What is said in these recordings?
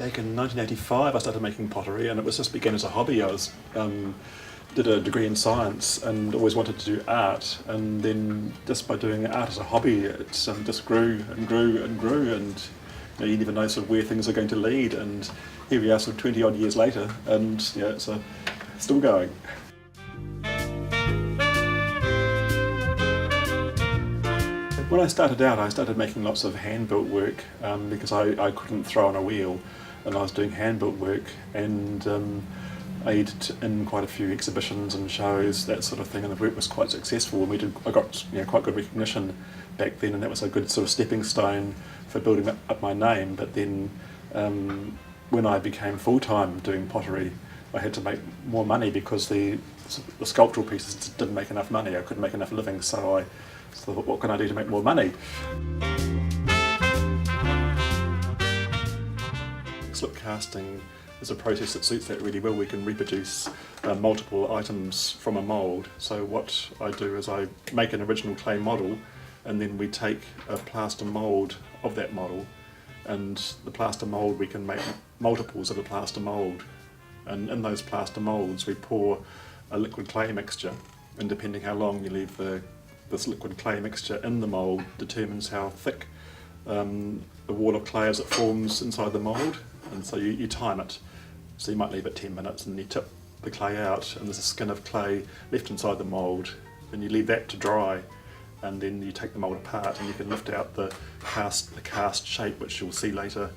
back in 1985 I started making pottery, and it was just began as a hobby. I did a degree in science and always wanted to do art, and then just by doing art as a hobby it just grew and grew and grew, and you never know sort of where things are going to lead, and here we are sort of 20 odd years later, and it's still going. When I started out, I started making lots of hand-built work because I couldn't throw on a wheel, and I was doing hand-built work, and I did in quite a few exhibitions and shows, that sort of thing, and the work was quite successful, and I got quite good recognition back then, and that was a good sort of stepping stone for building up my name. But then when I became full-time doing pottery, I had to make more money because the sculptural pieces didn't make enough money. I couldn't make enough living, so I thought, what can I do to make more money? Slip casting is a process that suits that really well. We can reproduce multiple items from a mould. So what I do is I make an original clay model, and then we take a plaster mould of that model, and the plaster mould, we can make multiples of a plaster mould, and in those plaster moulds we pour a liquid clay mixture, and depending how long you leave this liquid clay mixture in the mould determines how thick the wall of clay as it forms inside the mould, and so you time it. So you might leave it 10 minutes and you tip the clay out, and there's a skin of clay left inside the mould, and you leave that to dry, and then you take the mould apart and you can lift out the cast shape, which you'll see later,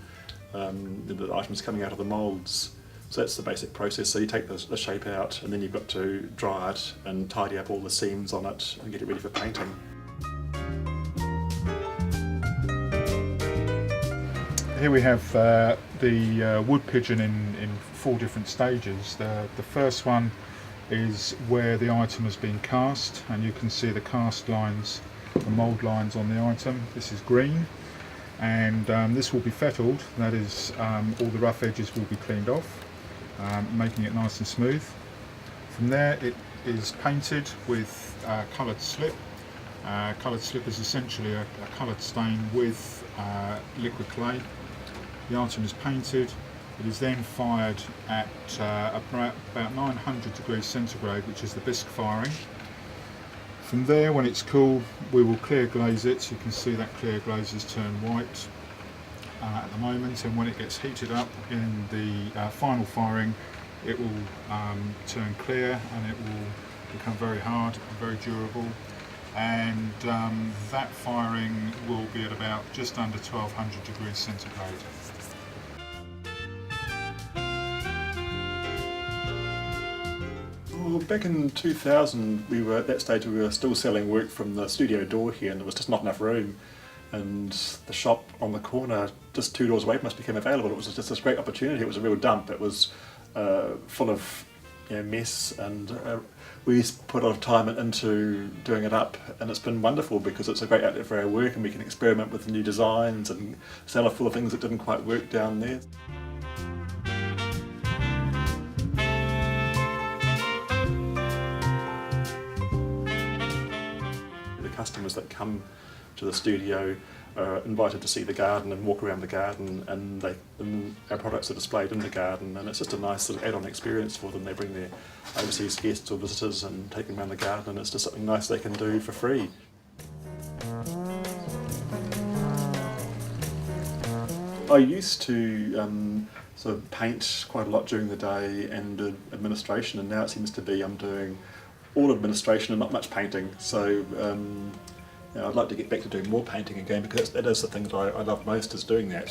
the items coming out of the moulds. So that's the basic process. So you take the shape out, and then you've got to dry it and tidy up all the seams on it and get it ready for painting. Here we have the wood pigeon in 4 different stages. The first one is where the item has been cast, and you can see the cast lines, the mould lines on the item. This is green, and this will be fettled, that is all the rough edges will be cleaned off, making it nice and smooth. From there it is painted with coloured slip. Coloured slip is essentially a coloured stain with liquid clay. The item is painted. It is then fired at about 900 degrees centigrade, which is the bisque firing. From there, when it's cool, we will clear glaze it. You can see that clear glaze has turned white at the moment, and when it gets heated up in the final firing, it will turn clear, and it will become very hard and very durable. And that firing will be at about just under 1200 degrees centigrade. Well, back in 2000, at that stage we were still selling work from the studio door here, and there was just not enough room, and the shop on the corner just 2 doors away from us became available. It was just this great opportunity. It was a real dump. It was full of mess, and we put a lot of time into doing it up, and it's been wonderful because it's a great outlet for our work, and we can experiment with new designs and sell full of things that didn't quite work down there. Customers that come to the studio are invited to see the garden and walk around the garden, and our products are displayed in the garden, and it's just a nice sort of add-on experience for them. They bring their overseas guests or visitors and take them around the garden, and it's just something nice they can do for free. I used to sort of paint quite a lot during the day and do administration, and now it seems to be I'm doing all administration and not much painting. So I'd like to get back to doing more painting again, because that is the thing that I love most, is doing that.